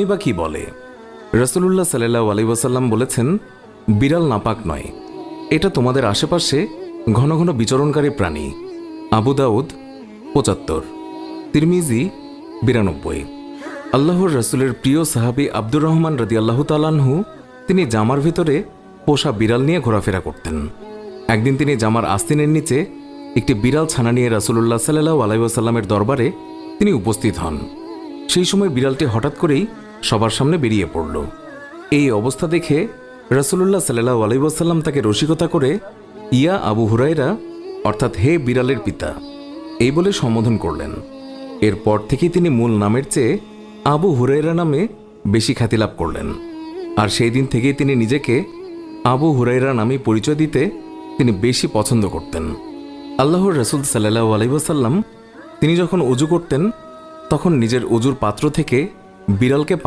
বা কি বলে? রাসূলুল্লাহ সাল্লাল্লাহু আলাইহি ওয়াসাল্লাম বলেছেন, বিড়াল নাপাক নয়, এটা তোমাদের আশেপাশে ঘন ঘন বিচরণকারী প্রাণী। আবু দাউদ ৭৫, তিরমিজি ৯২। আল্লাহর রাসূলের প্রিয় সাহাবী আব্দুর রহমান রাদিয়াল্লাহু তাআলা আনহু তিনি জামার ভিতরে পোষা বিড়াল নিয়ে ঘোরাফেরা করতেন। একদিন তিনি জামার আস্তিনের নিচে একটি বিড়াল ছানা নিয়ে রাসূলুল্লাহ সাল্লাল্লাহু আলাইহি ওয়াসাল্লামের দরবারে তিনি উপস্থিত হন। সেই সময় বিড়ালটি হঠাৎ করেই সবার সামনে বেরিয়ে পড়ল। এই অবস্থা দেখে রাসূলুল্লাহ সাল্লাল্লাহু আলাইহি ওয়াসাল্লাম তাকে রসিকতা করে ইয়া আবু হুরায়রা, অর্থাৎ হে বিড়ালের পিতা, এই বলে সম্বোধন করলেন। এরপর থেকেই তিনি মূল নামের চেয়ে আবু হুরায়রা নামে বেশি খ্যাতি লাভ করলেন। আর সেই দিন থেকেই তিনি নিজেকে আবু হুরায়রা নামে পরিচয় দিতে তিনি বেশি পছন্দ করতেন। আল্লাহর রাসূল সাল্লাল্লাহু আলাইহি ওয়াসাল্লাম তিনি যখন ওযু করতেন তখন নিজের ওযুর পাত্র থেকে বিড়ালকে পানি